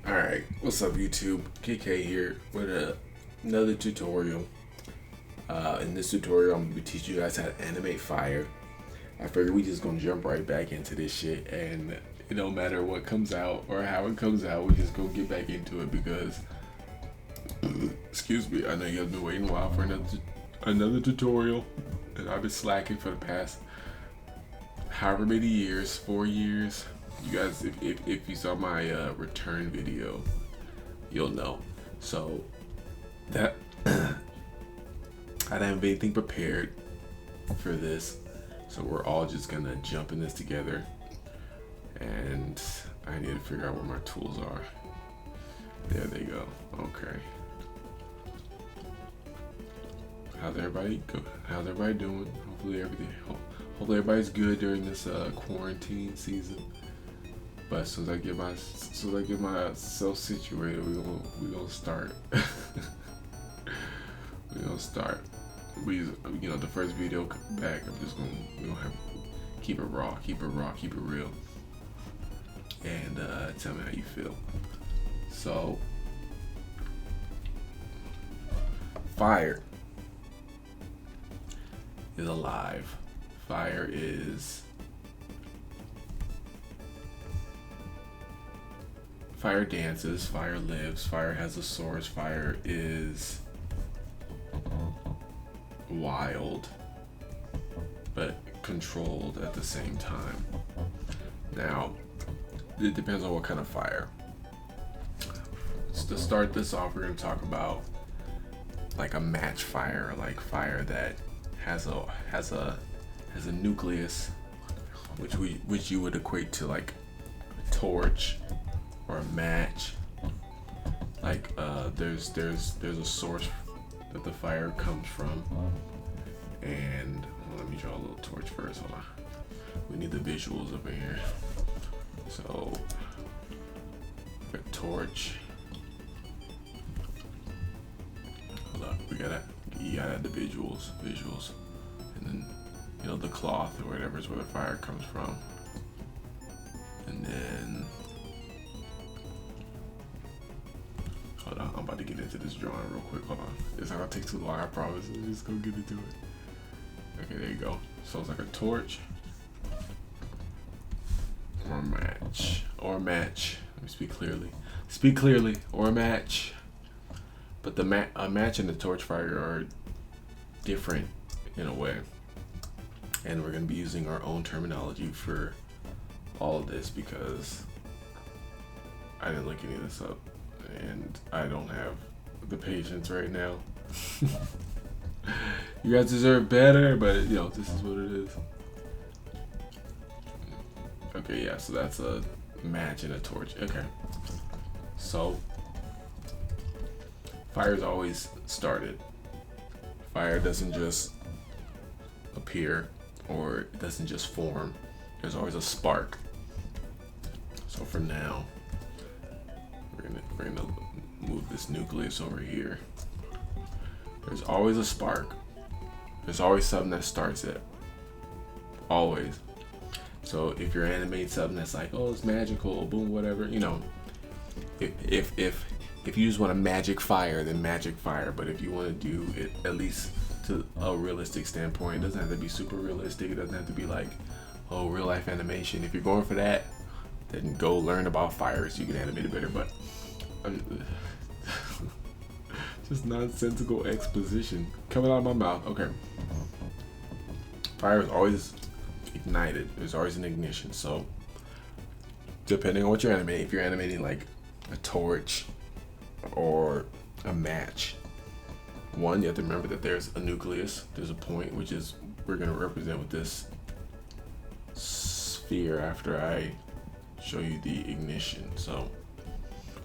Alright, what's up YouTube? KK here with another tutorial. In this tutorial, I'm going to be teaching you guys how to animate fire. I figured we just going to jump right back into this shit, and it don't matter what comes out or how it comes out, we just going to get back into it because, excuse me, I know you guys been waiting a while for another tutorial, and I've been slacking for the past however many years, 4 years. You guys, if you saw my return video, you'll know. So that I didn't have anything prepared for this, so we're all just gonna jump in this together, and I need to figure out where my tools are. There they go. Okay. How's everybody doing? Hopefully everybody's good during this quarantine season. But as soon as I get myself situated, we gonna start. We gonna start. The first video back, we gonna have keep it raw, keep it real, and tell me how you feel. So, fire is alive. Fire dances, fire lives, fire has a source, fire is wild, but controlled at the same time. Now, it depends on what kind of fire. So to start this off, we're going to talk about like a match fire, like fire that has a nucleus, which you would equate to like a torch or a match. Like there's a source that the fire comes from, and let me draw a little torch first. Hold on, we need the visuals up in here. So a torch. Hold up, you gotta add the visuals, and then the cloth or whatever is where the fire comes from, and then. Hold on, I'm about to get into this drawing real quick. Hold on. It's not gonna take too long, I promise. I'm just gonna get into it. Okay, there you go. So it's like a torch. Or a match. Let me speak clearly. Or a match. But a match and the torch fire are different in a way. And we're gonna be using our own terminology for all of this because I didn't look any of this up. And I don't have the patience right now. You guys deserve better, but this is what it is. Okay, yeah, so that's a match and a torch. Okay. So fire's always started. Fire doesn't just appear, or it doesn't just form. There's always a spark. So for now, we're gonna move this nucleus over here. There's always a spark. There's always something that starts it. Always. So if you're animating something that's like, oh, it's magical, boom, whatever, if you just want a magic fire, then magic fire. But if you want to do it at least to a realistic standpoint, it doesn't have to be super realistic. It doesn't have to be like, oh, real life animation. If you're going for that, then go learn about fire so you can animate it better. But just nonsensical exposition coming out of my mouth. Okay. Fire is always ignited. There's always an ignition. So depending on what you're animating, if you're animating like a torch or a match, one, you have to remember that there's a nucleus. There's a point, which is we're going to represent with this sphere after I show you the ignition. So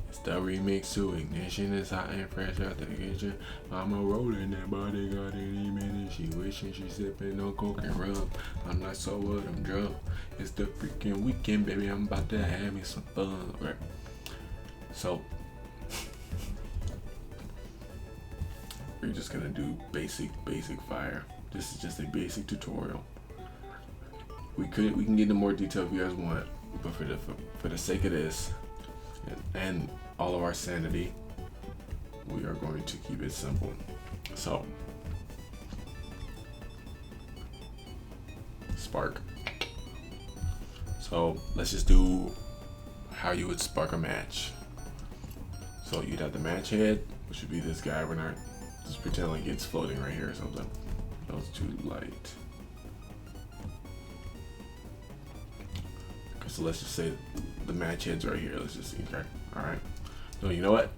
it's the remix to ignition. Is hot and fresh out the kitchen. Mama rolling that body, got any minute. She wishing she sipping on coke and rum. I'm not so what I'm drunk. It's the freaking weekend, baby. I'm about to have me some fun. Right. So we're just gonna do basic fire. This is just a basic tutorial. We can get into more detail if you guys want, but for the sake of this, and all of our sanity, we are going to keep it simple. So, spark. So let's just do how you would spark a match. So you'd have the match head, which would be this guy. We're not just pretend like it's floating right here or something. That was too light. Okay, so let's just say the match head's right here. Let's just see. Okay, all right. So you know what?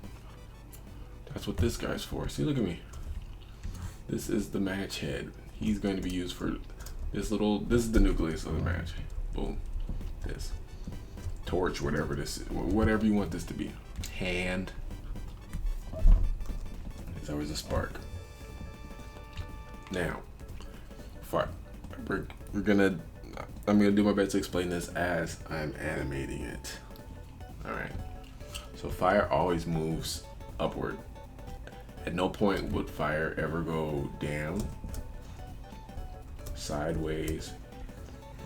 That's what this guy's for. See, look at me. This is the match head. He's going to be used for this little. This is the nucleus of the match. Boom. This torch, whatever this is, whatever you want this to be. Hand. There's always a spark. Now, I'm gonna do my best to explain this as I'm animating it. All right. So fire always moves upward. At no point would fire ever go down, sideways,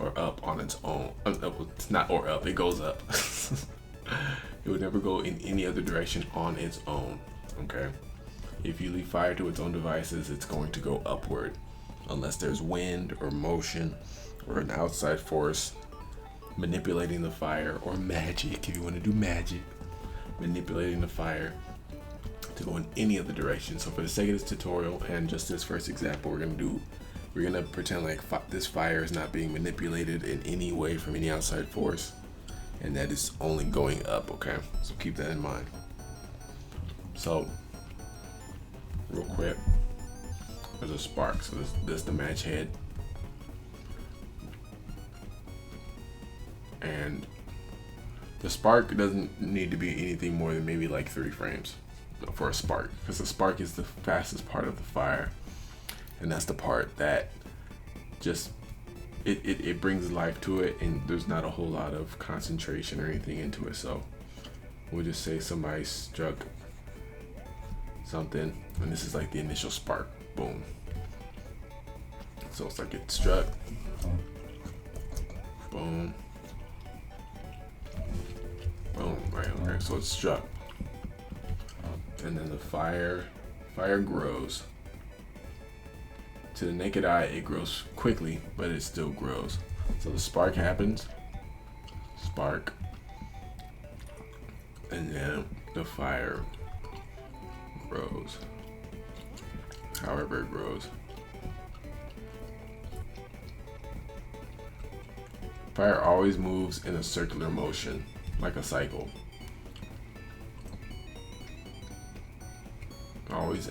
or up on its own. It's not or up, it goes up. It would never go in any other direction on its own, okay? If you leave fire to its own devices, it's going to go upward, unless there's wind or motion or an outside force manipulating the fire, or magic, if you want to do magic, manipulating the fire to go in any other direction. So for the sake of this tutorial and just this first example, we're gonna pretend like this fire is not being manipulated in any way from any outside force, and that it's only going up, okay? So keep that in mind. So, real quick, there's a spark. So this is the match head. And the spark doesn't need to be anything more than maybe like 3 frames for a spark, because the spark is the fastest part of the fire. And that's the part that just, it brings life to it, and there's not a whole lot of concentration or anything into it. So we'll just say somebody struck something, and this is like the initial spark. Boom. So it's like it struck. Boom. Boom. Right. Okay. So it struck, and then the fire grows. To the naked eye, it grows quickly, but it still grows. So the spark happens, spark, and then the fire grows, however it grows. Fire always moves in a circular motion, like a cycle. Always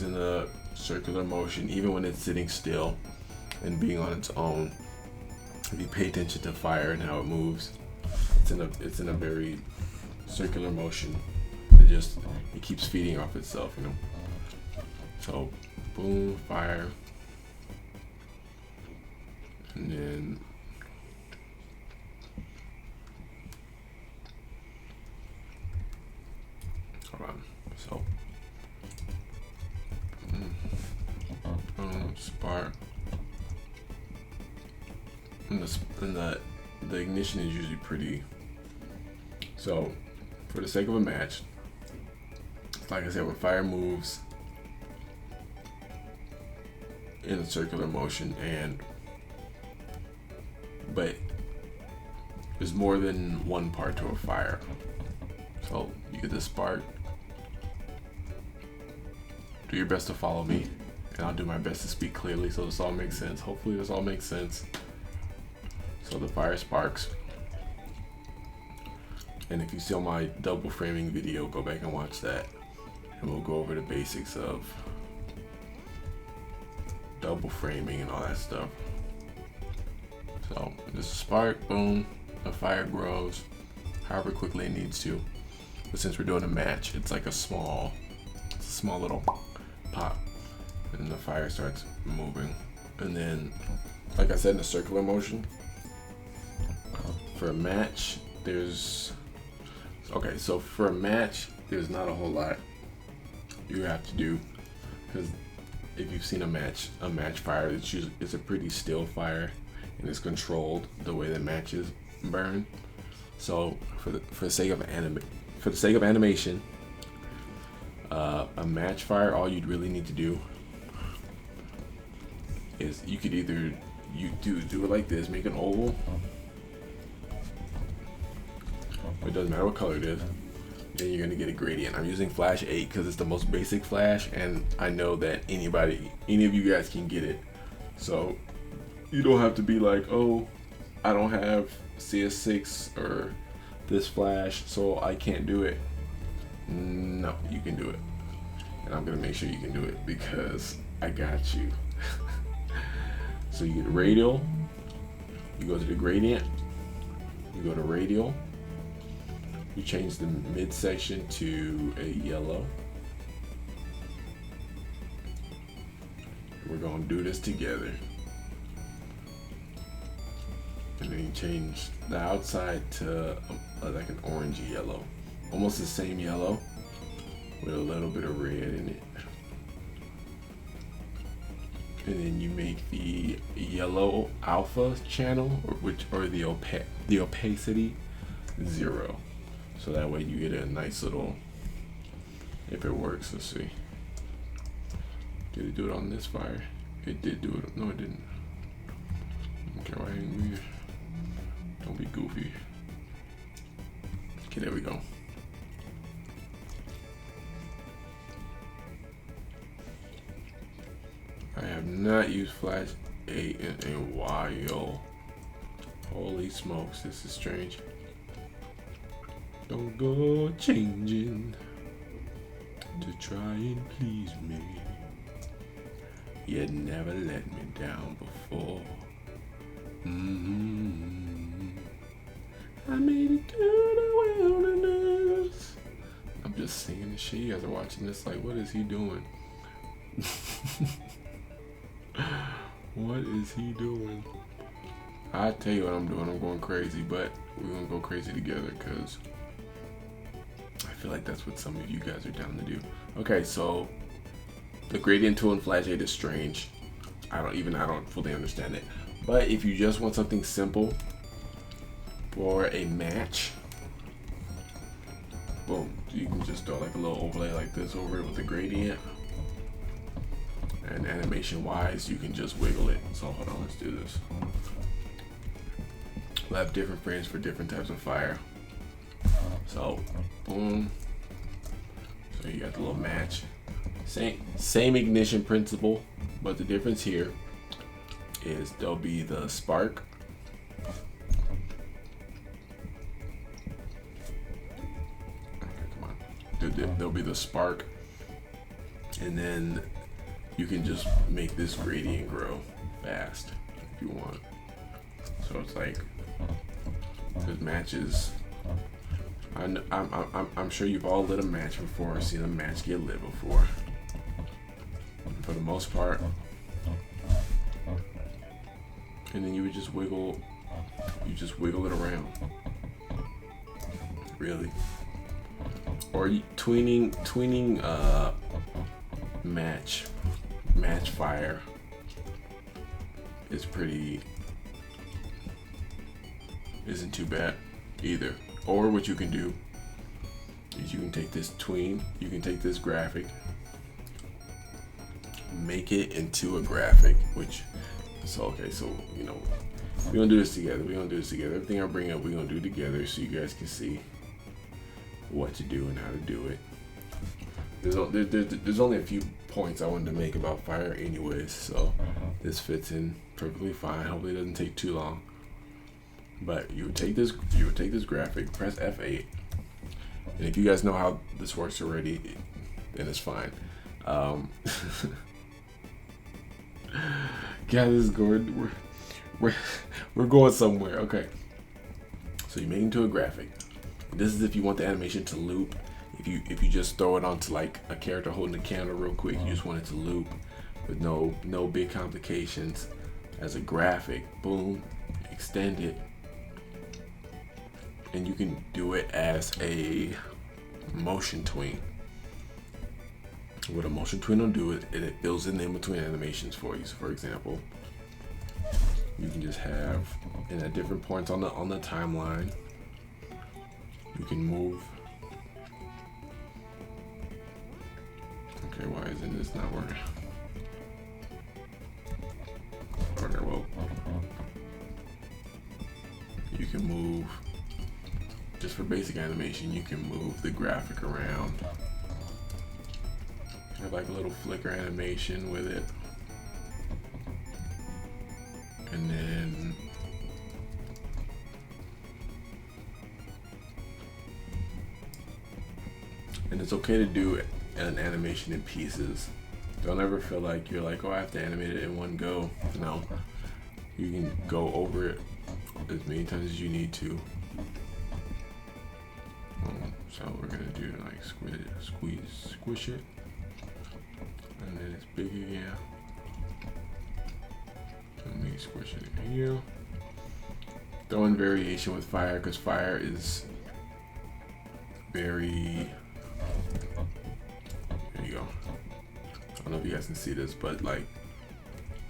in a circular motion, even when it's sitting still and being on its own. If you pay attention to fire and how it moves, it's in a very circular motion. It keeps feeding off itself, you know. So boom, fire, and then hold on. So spark, and the ignition is usually pretty. So for the sake of a match, like I said, when fire moves in a circular motion, but there's more than one part to a fire. So you get the spark. Do your best to follow me, and I'll do my best to speak clearly so this all makes sense. Hopefully this all makes sense. So the fire sparks. And if you saw my double framing video, go back and watch that. And we'll go over the basics of double framing and all that stuff. So this is spark, boom, the fire grows however quickly it needs to. But since we're doing a match, it's like a small little pop, and the fire starts moving. And then, like I said, in a circular motion. For a match, there's not a whole lot you have to do, because if you've seen a match fire, it's a pretty still fire, and it's controlled the way that matches burn. So for the sake of for the sake of animation, a match fire, all you'd really need to do is you could either do it like this, make an oval. It doesn't matter what color it is. Then you're gonna get a gradient. I'm using Flash 8 because it's the most basic Flash, and I know that any of you guys can get it. So you don't have to be like, oh, I don't have CS6 or this Flash, so I can't do it. No, you can do it. And I'm gonna make sure you can do it because I got you. So you get radial, you go to the gradient, you go to radial, you change the midsection to a yellow. We're gonna do this together. And then you change the outside to like an orangey yellow. Almost the same yellow with a little bit of red in it. And then you make the yellow alpha channel, or the opacity 0. So that way you get a nice little, if it works, let's see. Did it do it on this fire? It did do it. No, it didn't. Okay, why didn't we? Don't be goofy. Okay, there we go. I have not used Flash 8 in a while. Holy smokes, this is strange. Don't go changing to try and please me. You never let me down before. I made it to the wilderness. I'm just singing this shit. You guys are watching this like, what is he doing? What is he doing? I tell you what I'm doing. I'm going crazy, but we're gonna go crazy together because I feel like that's what some of you guys are down to do. Okay, so the gradient tool in Flash 8 is strange. I don't fully understand it. But if you just want something simple for a match, boom, you can just throw like a little overlay like this over it with a gradient. And animation wise, you can just wiggle it. So hold on, let's do this. We'll have different frames for different types of fire. So boom. So you got the little match. Same ignition principle, but the difference here is there'll be the spark. Okay, come on. There'll be the spark, and then you can just make this gradient grow fast if you want. So it's like the matches. I'm sure you've all lit a match before, seen a match get lit before. For the most part. And then you would just wiggle it around. Really. Or tweening match fire is isn't too bad either. Or what you can do is you can take this you can take this graphic, make it into a graphic, so you know, we're gonna do this together. Everything I bring up, we're gonna do together so you guys can see what to do and how to do it. There's only a few points I wanted to make about fire anyways, so this fits in perfectly fine. Hopefully it doesn't take too long. But you would take this graphic, press F8, and if you guys know how this works already, then it's fine. God, this is good. We're going somewhere. Okay. So you make it into a graphic. This is if you want the animation to loop. If you just throw it onto like a character holding the camera real quick, you just want it to loop with no big complications. As a graphic, boom, extend it. And you can do it as a motion tween. What a motion tween will do is it fills in between animations for you. So for example, you can just have, and at different points on the timeline, you can move Okay, why isn't this not working? Okay, well, you can move, just for basic animation, you can move the graphic around. You have like a little flicker animation with it. And then it's okay to do an animation in pieces. Don't ever feel like you're like, oh, I have to animate it in one go. No, you can go over it as many times as you need to. So we're gonna do like squish it, and then it's big again. Let me squish it here. Throw in variation with fire, because fire is very, there you go. I don't know if you guys can see this, but like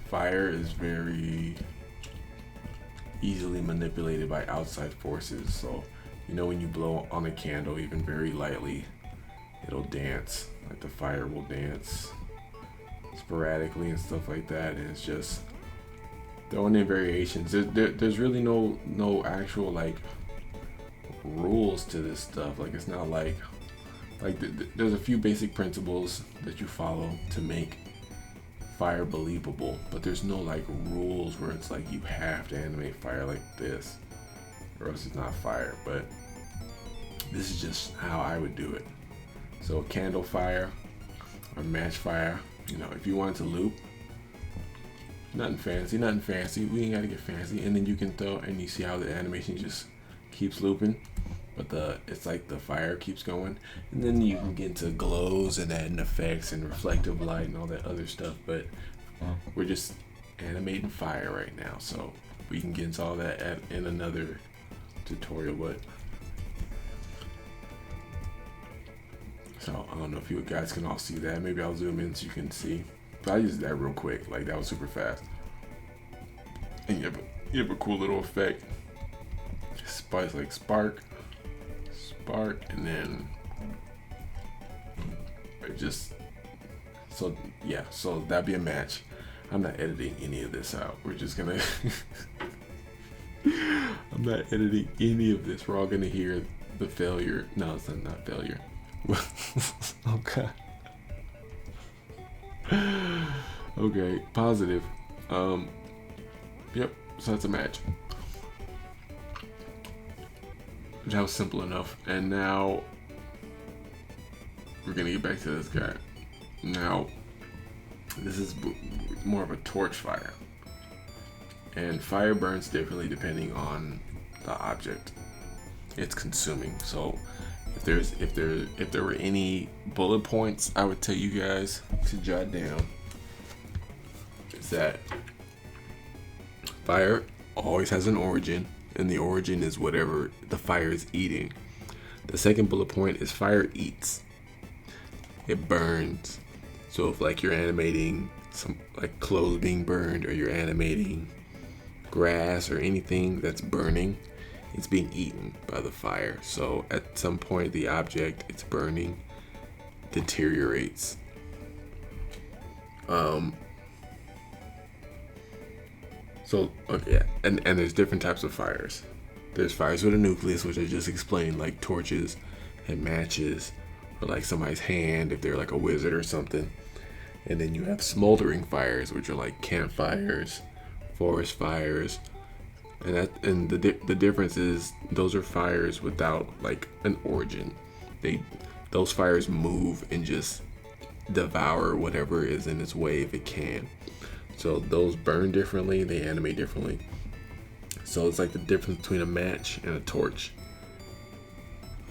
fire is very easily manipulated by outside forces. So, you know, when you blow on a candle, even very lightly, it'll dance. Like the fire will dance sporadically and stuff like that. And it's just throwing in variations. There's really no actual like rules to this stuff. Like it's not like there's a few basic principles that you follow to make fire believable, but there's no like rules where it's like you have to animate fire like this or else it's not fire. But this is just how I would do it. So candle fire or match fire, you know, if you want it to loop, nothing fancy, we ain't gotta get fancy. And then you can throw, and you see how the animation just keeps looping, but it's like the fire keeps going. And then you can get into glows and adding effects and reflective light and all that other stuff. But we're just animating fire right now, so we can get into all that in another tutorial. But so I don't know if you guys can all see that. Maybe I'll zoom in so you can see. But I used that real quick, like that was super fast. And you have a cool little effect. Spice like spark, and then it just, so yeah, so that'd be a match. I'm not editing any of this out. We're just gonna I'm not editing any of this. We're all gonna hear the failure. No, it's not failure. Okay. Okay, positive. Yep, so that's a match. That was simple enough. And now we're gonna get back to this guy. Now, this is more of a torch fire. And fire burns differently depending on the object it's consuming. So if there were any bullet points I would tell you guys to jot down, is that fire always has an origin, and the origin is whatever the fire is eating. The second bullet point is fire eats. It burns. So if like you're animating some like clothes being burned, or you're animating grass or anything that's burning, it's being eaten by the fire. So at some point the object it's burning deteriorates. So okay, and there's different types of fires. There's fires with a nucleus, which I just explained, like torches and matches, or like somebody's hand if they're like a wizard or something. And then you have smoldering fires, which are like campfires, forest fires, and the difference is those are fires without like an origin. Those fires move and just devour whatever is in its way if it can. So those burn differently, they animate differently. So it's like the difference between a match and a torch.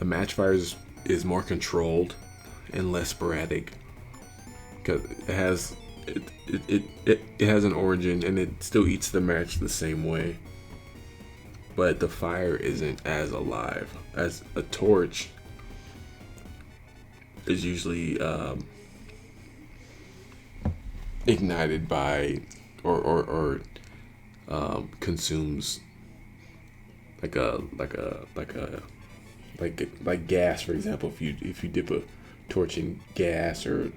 A match fire is more controlled and less sporadic, because it has an origin and it still eats the match the same way. But the fire isn't as alive as a torch. Is usually ignited by or consumes like gas, for example. If you dip a torch in gas or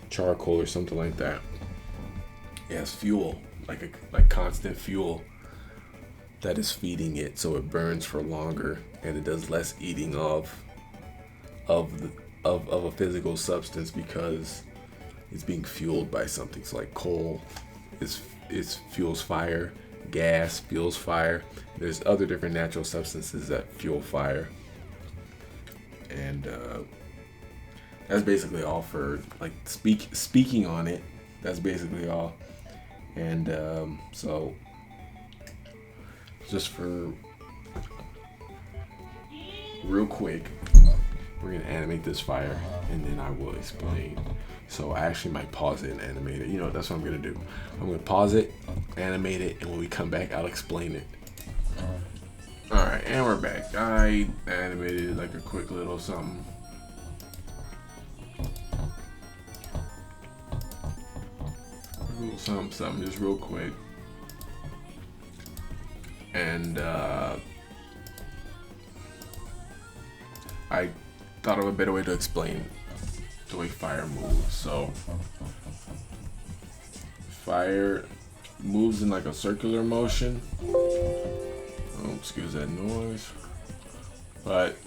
charcoal or something like that. It has fuel, like constant fuel that is feeding it, so it burns for longer and it does less eating of a physical substance because it's being fueled by something. So like coal is fuels fire, gas fuels fire. There's other different natural substances that fuel fire, and that's basically all for like speaking on it. That's basically all. And so just for real quick, we're gonna animate this fire and then I will explain. So I actually might pause it and animate it. You know, that's what I'm gonna do. I'm gonna pause it, animate it, and when we come back, I'll explain it. Alright, and we're back. I animated like a quick little something. Something just real quick. And I thought of a better way to explain the way fire moves. So fire moves in like a circular motion. Oh, excuse that noise. But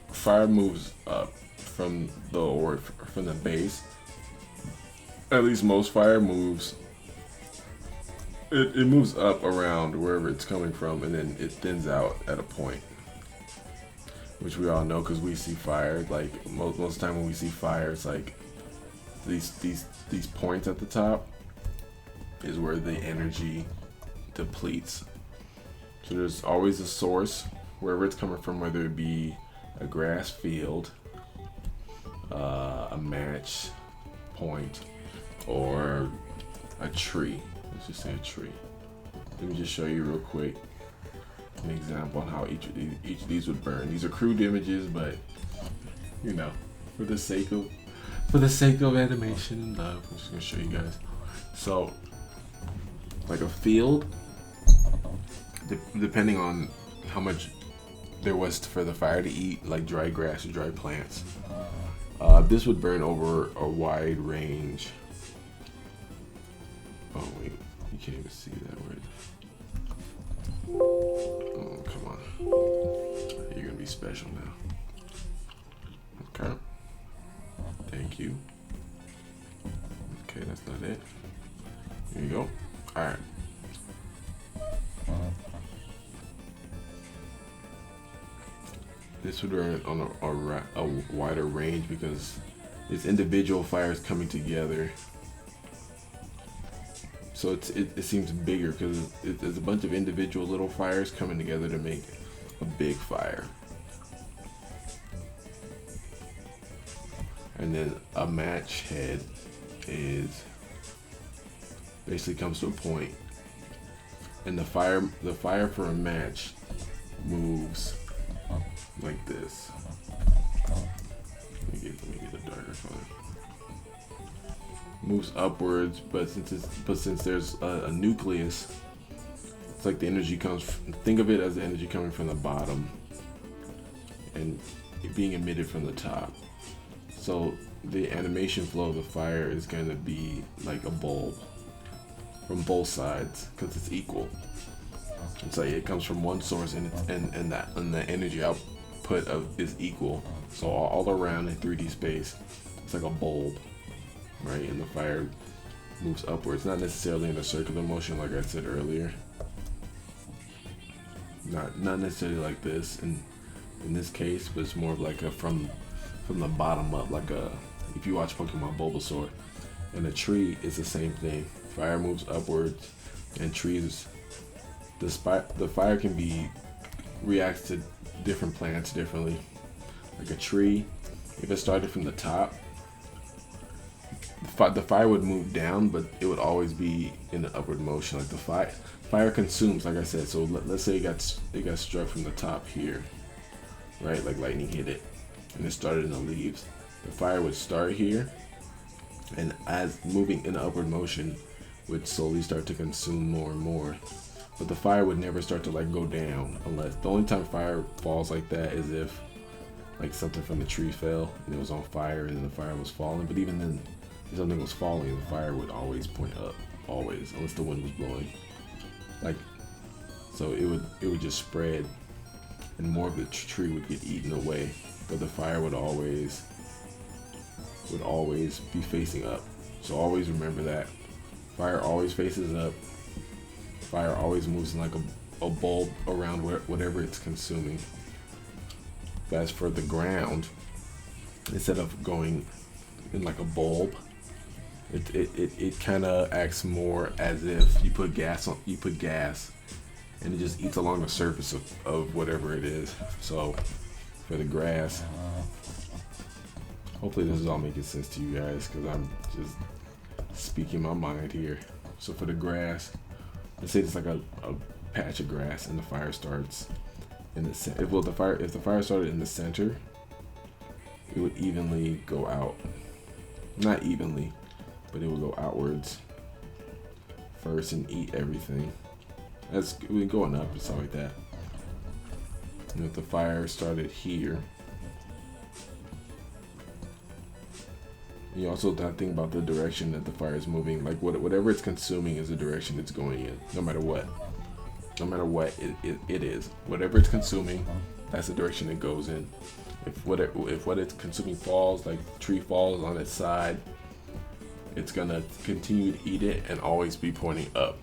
fire moves up from the base. At least most fire moves. It moves up around wherever it's coming from, and then it thins out at a point, which we all know because we see fire. Like most of the time when we see fire, it's like these points at the top is where the energy depletes. So there's always a source wherever it's coming from, whether it be a grass field, a match point, or a tree. Let's just say a tree. Let me just show you real quick an example on how each of these would burn. These are crude images, but you know, for the sake of animation and love, I'm just gonna show you guys. So, like a field, depending on how much there was for the fire to eat, like dry grass or dry plants, this would burn over a wide range. Oh wait, you can't even see that right. Oh, come on. You're gonna be special now. Okay. Thank you. Okay, that's not it. Here you go. Alright. This would burn on a wider range because it's individual fires coming together. So it seems bigger because there's a bunch of individual little fires coming together to make a big fire. And then a match head is basically comes to a point, and the fire for a match moves like this. Let me get a darker color. Moves upwards, but since there's a nucleus, it's like the energy comes. Think of it as the energy coming from the bottom and it being emitted from the top. So the animation flow of the fire is going to be like a bulb from both sides because it's equal. It's like it comes from one source and the energy output is equal. So all around in 3D space, it's like a bulb. Right, and the fire moves upwards, not necessarily in a circular motion like I said earlier. Not necessarily like this in this case, but it's more of like a from the bottom up, like if you watch Pokemon Bulbasaur. And a tree is the same thing. Fire moves upwards, and trees, the fire can reacts to different plants differently. Like a tree, if it started from the top, the fire would move down, but it would always be in the upward motion. Like the fire consumes, like I said. So let's say it got struck from the top here, right? Like lightning hit it, and it started in the leaves. The fire would start here, and as moving in the upward motion, would slowly start to consume more and more. But the fire would never start to like go down, unless the only time fire falls like that is if like something from the tree fell and it was on fire and then the fire was falling. But even then, if something was falling, the fire would always point up, always, unless the wind was blowing. Like, so it would just spread, and more of the tree would get eaten away, but the fire would always be facing up. So always remember that. Fire always faces up. Fire always moves in like a bulb around whatever it's consuming. But as for the ground, instead of going in like a bulb, it kind of acts more as if you put gas, and it just eats along the surface of whatever it is. So for the grass, hopefully this is all making sense to you guys, because I'm just speaking my mind here. So for the grass, let's say it's like a patch of grass, and the fire starts in the center. If the fire started in the center, it would evenly go out. Not evenly, but it would go outwards first and eat everything. That's going up and stuff like that. And if the fire started here, you also have to think about the direction that the fire is moving. Like whatever it's consuming is the direction it's going in, no matter what. No matter what it is, whatever it's consuming, that's the direction it goes in. If what it's consuming falls, like the tree falls on its side, it's gonna continue to eat it and always be pointing up.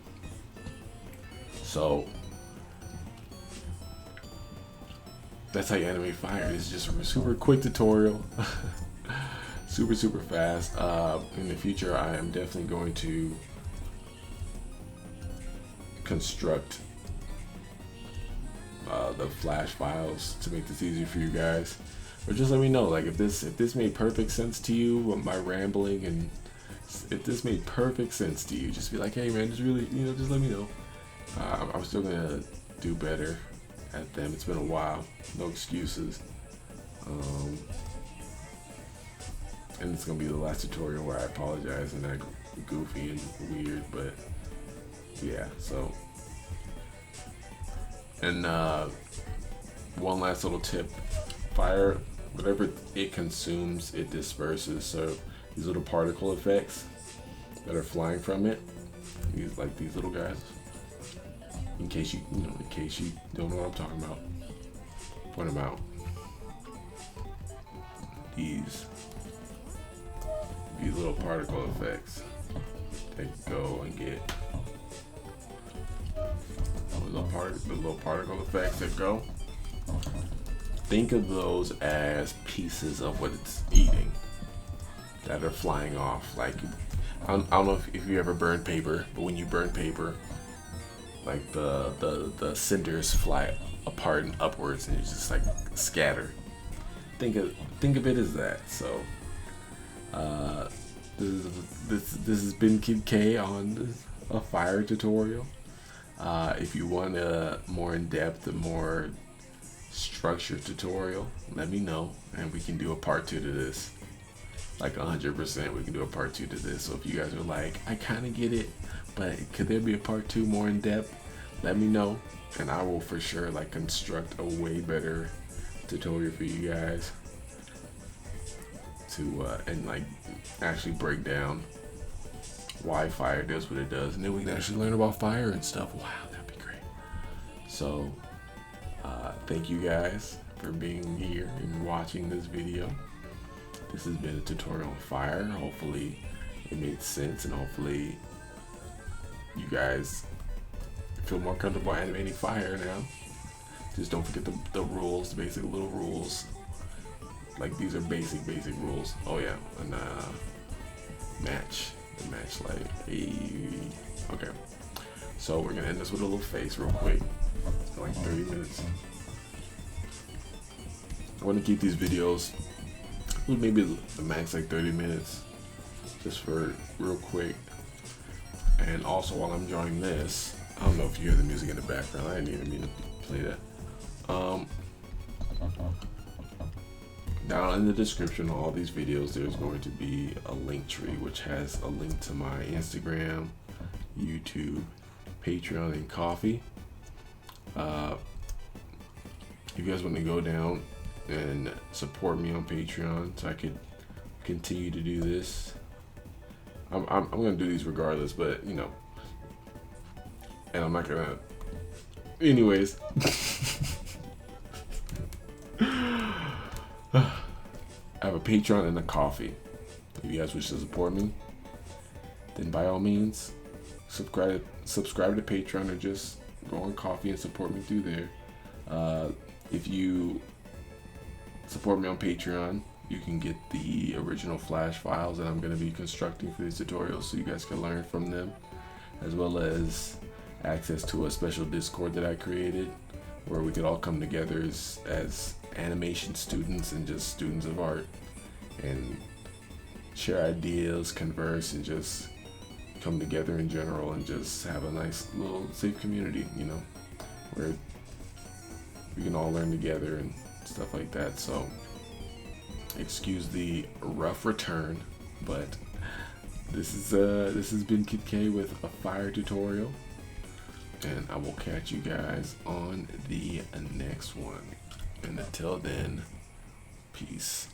So that's how you animate fire. It's just a super quick tutorial. super fast. In the future, I am definitely going to construct the flash files to make this easier for you guys. Or just let me know, like, if this made perfect sense to you, my rambling, and if this made perfect sense to you, just be like, hey man, just really, just let me know. I'm still gonna do better at them. It's been a while, no excuses. And it's gonna be the last tutorial where I apologize and act goofy and weird, but yeah. So, and one last little tip: fire, whatever it consumes, it disperses. So these little particle effects that are flying from it, these little guys. In case you don't know what I'm talking about, point them out. These little particle effects, they go and get the little particle effects that go. Think of those as pieces of what it's eating that are flying off. Like, I don't know if you ever burn paper, but when you burn paper, like the cinders fly apart and upwards, and it's just like scatter. Think of it as that. So this has been Kid K on a fire tutorial. If you want a more in-depth, a more structured tutorial, let me know, and we can do a part 2 to this. Like 100%, we can do a part 2 to this. So if you guys are like, I kind of get it, but could there be a part 2 more in depth? Let me know, and I will for sure like construct a way better tutorial for you guys to and like actually break down why fire does what it does, and then we can actually learn about fire and stuff. Wow, that'd be great. So thank you guys for being here and watching this video. This has been a tutorial on fire. Hopefully it made sense, and hopefully you guys feel more comfortable animating fire now. Just don't forget the rules, the basic little rules. Like, these are basic rules. Oh yeah, and match light. Okay, so we're gonna end this with a little face real quick. Like 30 minutes. I want to keep these videos maybe the max like 30 minutes, just for real quick. And also, while I'm drawing this, I don't know if you hear the music in the background. I didn't even mean to play that. Down in the description of all these videos, there's going to be a link tree, which has a link to my Instagram, YouTube, Patreon, and Coffee. If you guys want to go down and support me on Patreon so I could continue to do this, I'm gonna do these regardless, but you know, and I'm not gonna. Anyways, I have a Patreon and a Coffee. If you guys wish to support me, then by all means, subscribe to Patreon, or just go on Coffee and support me through there. If you support me on Patreon, you can get the original Flash files that I'm going to be constructing for these tutorials, so you guys can learn from them, as well as access to a special Discord that I created where we could all come together as animation students and just students of art and share ideas, converse, and just come together in general and just have a nice little safe community, you know, where we can all learn together and stuff like that. So excuse the rough return, but this has been Kid K with a fire tutorial, and I will catch you guys on the next one. And until then, peace.